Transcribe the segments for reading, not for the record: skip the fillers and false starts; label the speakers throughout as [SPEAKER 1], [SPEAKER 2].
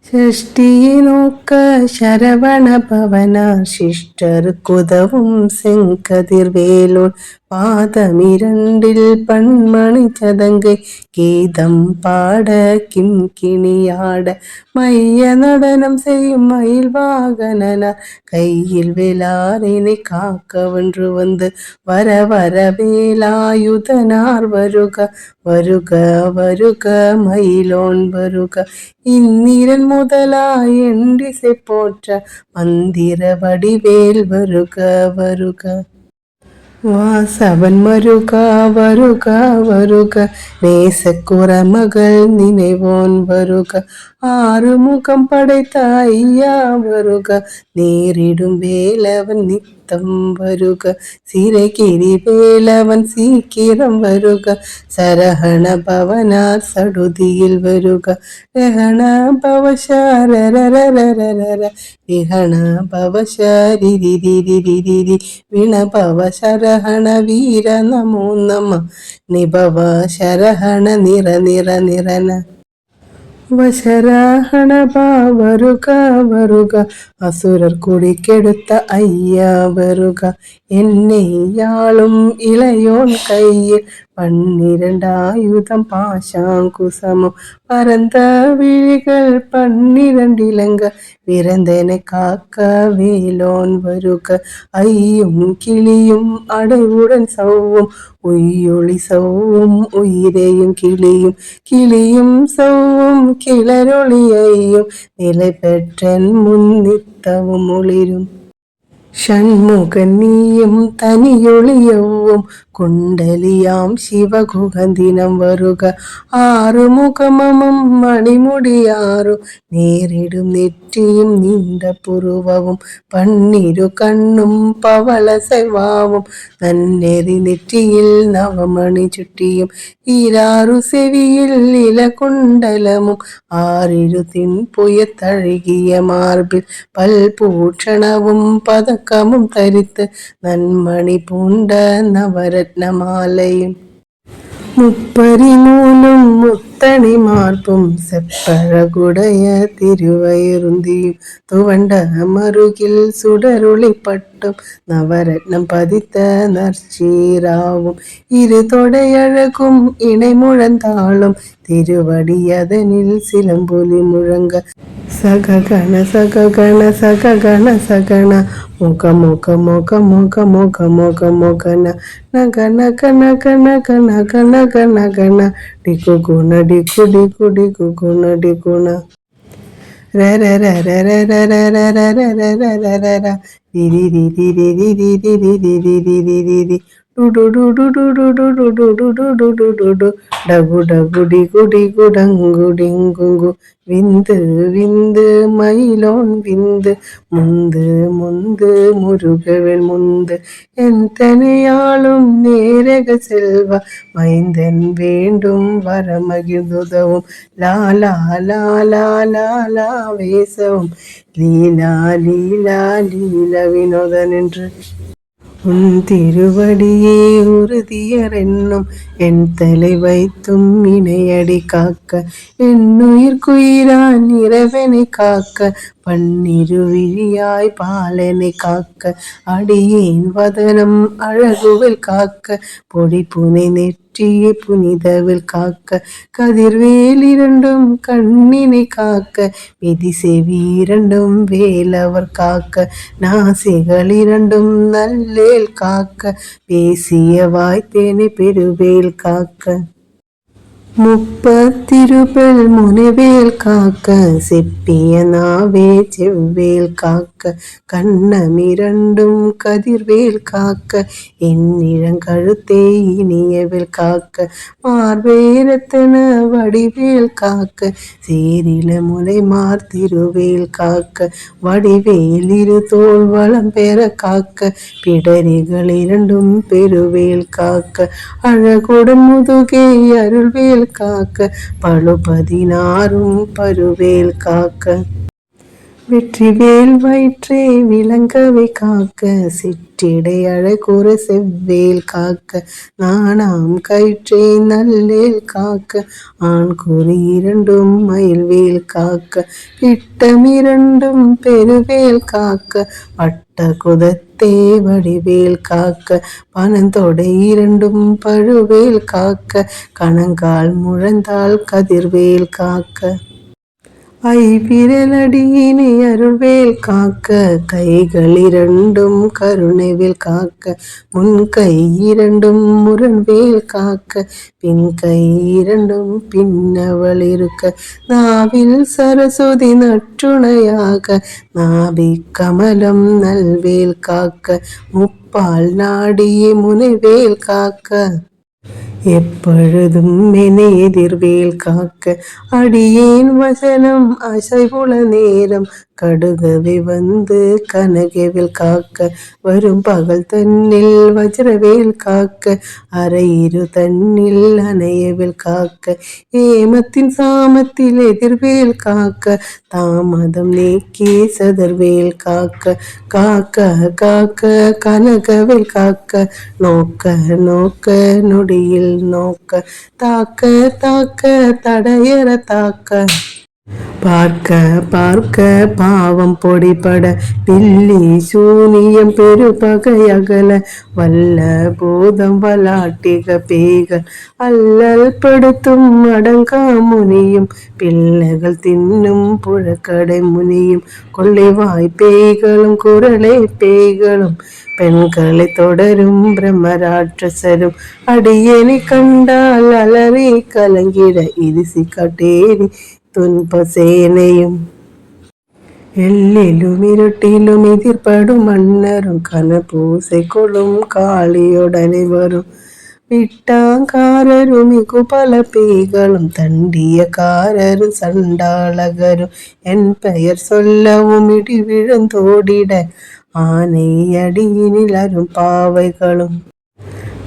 [SPEAKER 1] ஷஷ்டியை நோக்க சரவண பவனார் சிஷ்டருக்குதவும் செங்கதிர்வேலோன் பாதமிரண்டில் பன்மணி சதங்கை கீதம் பாட கிண்கிணியாட மைய நடனம் செய்யும் மயில் வாகனனார் கையில் வேளாரினை காக்க வென்று வந்து வர வர வேலாயுதனார் வருக வருக வருக மயிலோன் வருக இந்நிரன் முதலாய் எண்டிசை போற்ற மந்திர வடிவேல் வருக வருக வாசவன் மருக வருக வருக நேசக்குறமகள் நினைவோன் வருக ஆறுமுகம் படைத்த ஐயா வருக நேரிடும் வேலவன் நித்தம் வருக சிறைகிரி வேலவன் சீக்கிரம் வருக சரஹண பவனார் சடுதியில் வருக ரஹண பவசரரரரரர விஹண பவசரிரிரிரிரிரி விணபவ சரஹண வீர நமோ நம நிபவ சரஹண நிர நிர நிரன வசராகண வருக வருக அசுரர் குடி கெடுத்த ஐயா வருக என்னை யாழும் இளையோன் கையில் 12 ஆயுதம் பாசாங்குசமும் பரந்த விழிகள் 12 இலங்க விரந்தனை காக்க வேலோன் வருக ஐயும் கிளியும் அடைவுடன் சவ்வும் உய்யொளி சவ்வும் உயிரையும் கிளியும் கிளியும் சவ்வும் கிளரொளியையும் நிலை பெற்றன் முன் நித்தவும் ஒளிரும் ஷண்முகன் நீயும் தனியொளியவும் குண்டலியாம் சிவகுகந்தினம் வருக ஆறுமுகமமும் மணிமுடியாரும் நேரிடும் நெற்றியும் நீண்ட புருவவும் 12 கண்ணும் பவள செவ்வாவும் நன்னெறி நெற்றியில் நவமணி சுட்டியும் ஈராறு செவியில் இளகுண்டலமும் 6 தின்புய தழுகிய மார்பில் பல்பூஷணவும் பதக்கமும் தரித்து நன்மணி பூண்ட நவரத்ன மாலையும் முப்பரிமூலும் முத்தணி மார்பும் செப்பழகுடைய திருவயிருந்தியும் துவண்ட மருகில் சுடருளி பட்டும் நவரத்னம் பதித்த நற்சீராவும் 2 தொடையழகும் இணை முழந்தாளும் திருவடி அதனில் சிலம்பொலி முழங்க சககண சககண சககண சகண முக முக முக முக முக முக முகன நக நக நக நக நக நக நகன டிகு குண டிகு டிகு டிகு குண டிகுண ர ர ர ர ர ர ர ர ர ர ர ர ர ர ரி ரி ரி ரி ரி ரி ரி ரி ரி ரி ரி ரி ரி ரி டு டு டு டு டு டு டு டு டு டு டு டு டு டு டு டகு டகு டிகு டிகு டங்கு டிங்குங்கு விந்து விந்து மயிலோன் விந்து முந்து முந்து முருகவேல் முந்து என் தனையாளும் நேரக செல்வ மைந்தன் வேண்டும் வரமகிழ்ந்துதவும் லாலா லாலா லாலா வேசவும் லீலா லீலா லீல வினோதன் என்று உன் திருவடியே உறுதியரென்னும் என் தலை வைத்தும் இணையடி காக்க என்னுயிர்க்குயிரான் இரவனை காக்க 12 விழியாய் பாலனை காக்க அடியேன் வதனம் அழகுவில் காக்க பொடி புனை நெற்றியை புனிதவில் காக்க கதிர்வேல் 2 கண்ணினை காக்க விதி செவி 2 வேலவர் காக்க நாசிகள் 2 நல்லேல் காக்க பேசிய வாய்த்தேனை பெருவேல் காக்க முப்பத்திருபெல் முனைவேல் காக்க செப்பிய நாவே செவ்வேல் காக்க கண்ணமிரண்டும் கதிர்வேல் காக்க என்னிழங்கழுத்தே இனியவேல் காக்க மார்பேரத்தன வடிவேல் காக்க சேரில முலைமார் திருவேல் காக்க வடிவேல் 2 தோள் வளம் பெற காக்க பிடரிகள் 2 பெருவேல் காக்க அழகுடன் முதுகே அருள்வேல் காக்க பழு 16 பருவேல் காக்க வெற்றிவேல் வயிற்றே விளங்கவே காக்க சிற்றிடை அழகுற செவ்வேல் காக்க நாணாம் கயிற்றே நல்லேல் காக்க ஆண் குறி இரண்டும் மயில்வேல் காக்க பிட்டமிரண்டும் பெருவேல் காக்க பட்ட குதத்தே வடிவேல் காக்க பனந்தொடை இரண்டும் பழுவேல் காக்க கணங்கால் முழந்தாள் கதிர்வேல் காக்க ஐவிரலடியினை அருள்வேல் காக்க கைகள் இரண்டும் கருணைவேல் காக்க முன்கை இரண்டும் முரண்வேல் காக்க பின்கை இரண்டும் பின்னவள் இருக்க நாவில் சரஸ்வதி நற்றுணையாக நாபி கமலம் நல்வேல் காக்க முப்பால் நாடியே முனைவேல் காக்க எப்பொழுதும் என்னை எதிர்வேல் காக்க அடியேன் வசனம் அசைவுள நேரம் கடுகவே வந்து கனகவேல் காக்க வரும் பகல் தன்னில் வஜ்ரவேல் காக்க அரையிரு தன்னில் அணையவேல் காக்க ஏமத்தின் சாமத்தில் எதிர்வேல் காக்க தாமதம் நீக்கி சதர்வேல் காக்க காக்க காக்க கனகவேல் காக்க நோக்க நோக்க நொடியில் நோக்க தாக்க தாக்க தடையற தாக்க பார்க்க பார்க்க பாவம் பொடிபட பில்லி சூனியம் பெருபகையகல வல்ல பூதம் வலாட்டிக பேய்கள் அல்லல் படுத்தும் அடங்கா முனியும் பிள்ளைகள் தின்னும் புழக்கடை முனியும் கொள்ளைவாய் பேய்களும் குரலை பேய்களும் பெண்களை தொடரும் பிரம்மராட்சசரும் அடியேனை கண்டால் அலறி கலங்கிட இதிசி கட்டேரி துன்ப சேனையும் எல்லிலும் இருட்டிலும் எதிர்படும் மன்னரும் கனபூசை கொள்ளும் காளியுடனே வரும் விட்டாங்காரரும் மிகுபல பேய்களும் தண்டியக்காரரும் சண்டாளகரும் என் பெயர் சொல்லவும் இடி விழுந்தோடிட ஆனை அடியினில் அரும் பாவைகளும்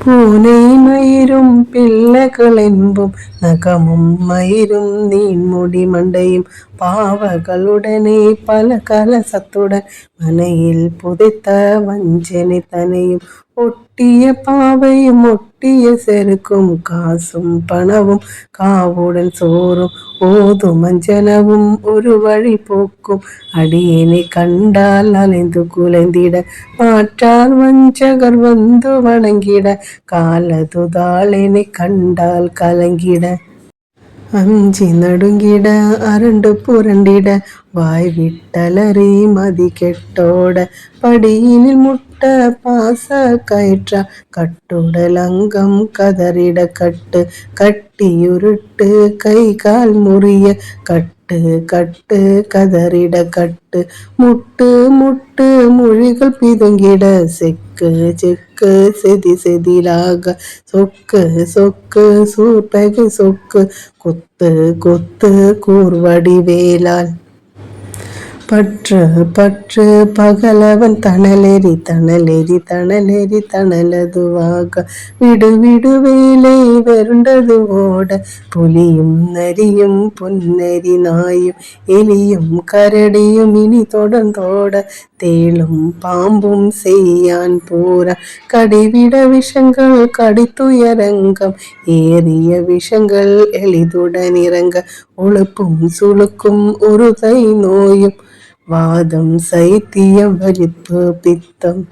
[SPEAKER 1] பூனை மயிரும் பிள்ளைகள் என்பும் நகமும் மயிரும் நீன்முடி மண்டையும் பாவகளுடனே பல கலசத்துடன் மனையில் புதைத்த வஞ்சனை தனையும் ஒட்டிய பாவையும் ஒட்டிய செருக்கும் காசும் பணவும் காவுடன் சோறும் ஓதும் மஞ்சனவும் ஒரு வழி போக்கும் அடியேனை கண்டால் அலைந்து குலைந்திட மாற்றார் வஞ்சகர் வந்து வணங்கிட காலதுதாளனை கண்டால் கலங்கிட அஞ்சி நடுங்கிட அரண்டு புரண்டிட வாய் விட்டலறி மதி கெட்டோட படியினில் முட்ட பாச கயிற்றா கட்டுடல் அங்கம் கதறிட கட்டு கட்டியுருட்டு கை கால் முறிய கட்டு கட்டு கதறிட கட்டு முட்டு முட்டு மொழிகள் பிதுங்கிட செக்கு செக்கு செதி செதிலாக சொக்கு சொக்கு சூர்பகை சொக்கு கொத்து கொத்து கூர்வடிவேலால் பற்று பற்று பகலவன் தணலெறி தணலெறி தணலெறி தணலதுவாக விடு விடு வேலை வெருண்டது ஓட புலியும் நரியும் பொன்னரி நாயும் எலியும் கரடியும் இனி தொடர்ந்தோட தேளும் பாம்பும் செய்யான் பூரா கடிவிட விஷங்கள் கடித்துயரங்கம் ஏறிய விஷங்கள் எளிதுடன் இறங்க உழுப்பும் சுழுக்கும் உருதை நோயும் வாதம் சைத்தியம் வலிப்பு பித்தம்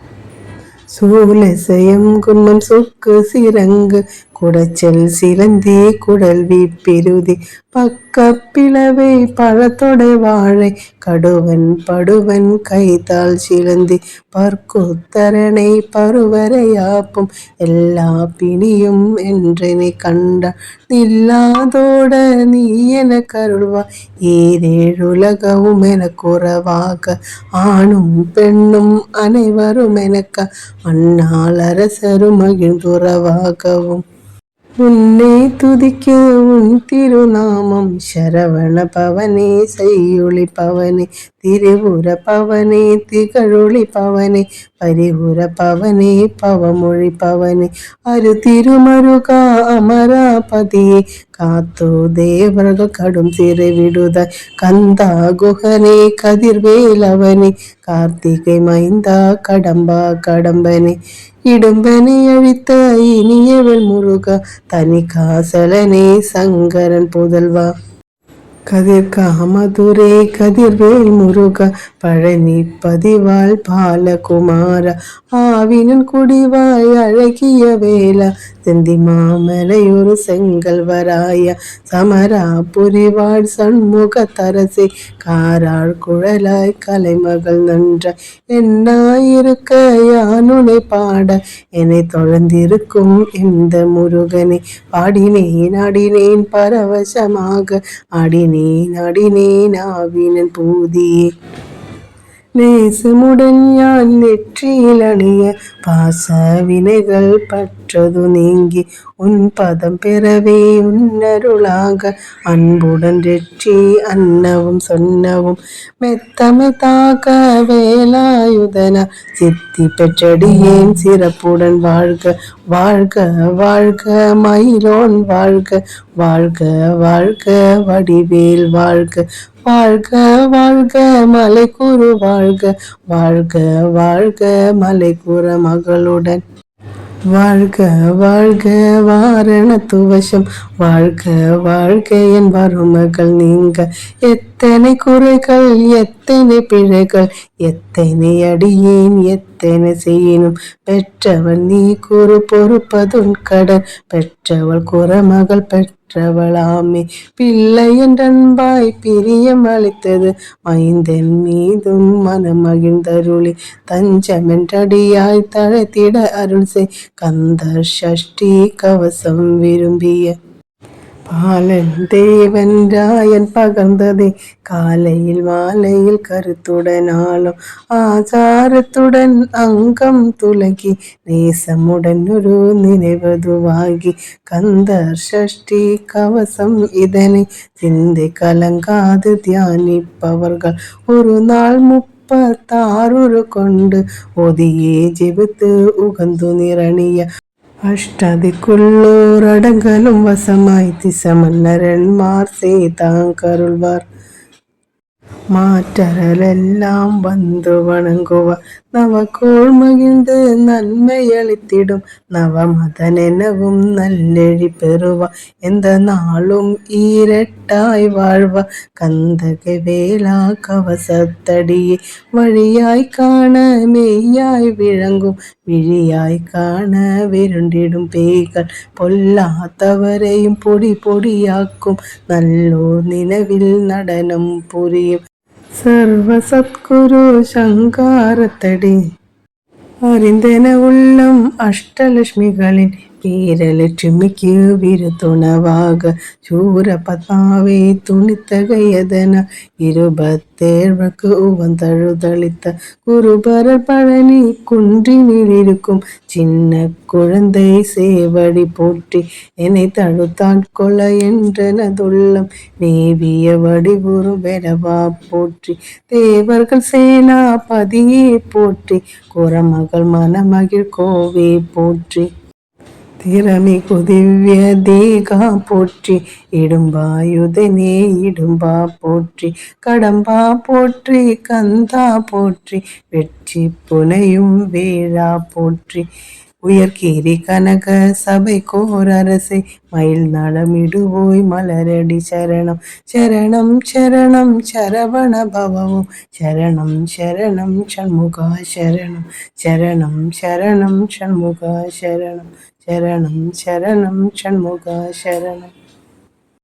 [SPEAKER 1] சூலசயம் குன்மம் சொக்கு சிரங்கு குடைச்சல் சிலந்தி குடல்வி பெருதி பக்கப்பிளவை பழத்தொடை வாழை கடுவன் படுவன் கைத்தால் சிலந்தி பற்குத்தரனை பருவரையாப்பும் எல்லா பிணியும் என்றனை கண்டான் இல்லாதோட நீ என கருள்வா ஈரேழுலகவும் என குறவாக ஆணும் பெண்ணும் அனைவரும் எனக்க அந்நாள் அரசரும் மகிழ்ந்துறவாகவும் உன்னை துதிக்க உன் திருநாமம் சரவண பவனே செய்யொளி பவனே திரிபுர பவனே திகழொளி பவனே பரிபுர பவனே பவமொழி பவனே அரு திருமருகா அமராபதியே காத்தோ தேவர்கள் கடும் சிறை விடுதாய். கந்தா குகனே கதிர்வேலவனே கார்த்திகை மைந்தா கடம்பா கடம்பனே இடும்பனை அழித்த இனியவள் முருகா தனி காசலனே சங்கரன் புதல்வா. கதிர் காமதுரே கதிர்வேல் முருகா பழனி பதிவாள் பாலகுமாரா ஆவினன் குடிவாய் அழகிய வேலா செந்தி மாமலையொரு செங்கல்வராயா சமரா புரிவாள் சண்முக தரசே காராள் குழலாய் கலைமகள் நன்றாய் என்னாயிருக்க யானுனை பாட என்னை தொடர்ந்திருக்கும் இந்த முருகனை பாடினேன் ஆடினேன் பரவசமாக ஆடினேன் ஆவினன் பூதியே. நேசமுடன் யான் நெற்றியில் அணிய பாச வினைகள் பற்றது நீங்கி உன் பதம் பெறவே உன்னருளாக அன்புடன் வெற்றி அன்னவும் சொன்னவும் மெத்தமெத்தாக வேலாயுதனா சித்தி பெற்றடியேன் சிறப்புடன் வாழ்க வாழ்க வாழ்க மயிலோன் வாழ்க வாழ்க வாழ்க வடிவேல் வாழ்க வாழ்க வாழ்க மலைக்குரு வாழ்க வாழ்க வாழ்க மலைக்குற மகளுடன் வாழ்க வாழ்க வாரண துவசம் வாழ்க வாழ்க என் மருமகள் நீங்க எத்தனை குறைகள் எத்தனை பிழைகள் எத்தனை அடியேன் எத்தனை செய்யணும் பெற்றவள் நீ கூறு பொறுப்பதுன் கடன் பெற்றவள் குறமகள் பெற்றவளாமே பிள்ளை என்றன்பாய் பிரியம் அளித்தது மைந்தன் மீதும் மனம் மகிழ்ந்தருளி தஞ்சமென்றடியாய் தழைத்திட அருள் செய் கந்த சஷ்டி கவசம் விரும்பிய பாலன் தேவன் ராயன் பகர்ந்ததே காலையில் மாலையில் கருத்துடனாலும் ஆசாரத்துடன் அங்கம் துலகி நேசமுடன் ஒரு நினைவதுவாகி கந்தர் சஷ்டி கவசம் இதனை சிந்தை கலங்காது தியானிப்பவர்கள் ஒரு நாள் 36 கொண்டு ஒதியே ஜெபித்து உகந்து நிரணிய அஷ்டதிக்குள்ளோர் அடங்கலும் வசமாய் திசமன்னரன்மார் செய்தாங்கருள்வார் மாற்றரெல்லாம் வந்து வணங்குவார் நவகோள் மகிழ்ந்து நன்மை அளித்திடும் நவமதனெனவும் நல்லெழி பெறுவார் எந்த நாளும் ஈரட்டாய் வாழ்வார் கந்தகை வேளா கவசத்தடியே வழியாய் காண மெய்யாய் விளங்கும் விழியாய் காண விருண்டிடும் பேய்கள் பொல்லாதவரையும் பொடி பொடியாக்கும் நல்லோர் நினைவில் நடனம் புரியும் சர்வ சத்குரு சங்காரத்தடி அறிந்தென உள்ளம் அஷ்டலட்சுமிகளின் வீரலட்சுமிக்கு விருத்துணவாக சூர பத்மாவை துணித்தகையதன 27 உவந்தழுதளித்த குருபரர் பழனி குன்றினில் இருக்கும் சின்ன குழந்தை சேவடி போற்றி என்னை தடுத்தாட்கொள்ள என்றனதுள்ளம் நேவிய வடிவுரு வெடவா போற்றி தேவர்கள் சேனாபதியே போற்றி குரமகள் மணமகிழ் கோவே போற்றி திறமிகு திவ்ய தேகா போற்றி இடும்பாயுதனே இடும்பா போற்றி கடம்பா போற்றி கந்தா போற்றி வெற்றி புனையும் வேளா போற்றி உயர்கீரி கனக சபை கோர் அரசை மயில் நலமிடுவோய் மலரடி சரணம் சரணம் சரணம் சரவண பவவும் சரணம் சரணம் சண்முகா சரணம் சரணம் சரணம் சண்முகா சரணம் சரணம் சரணம் சண்முகா சரணம்.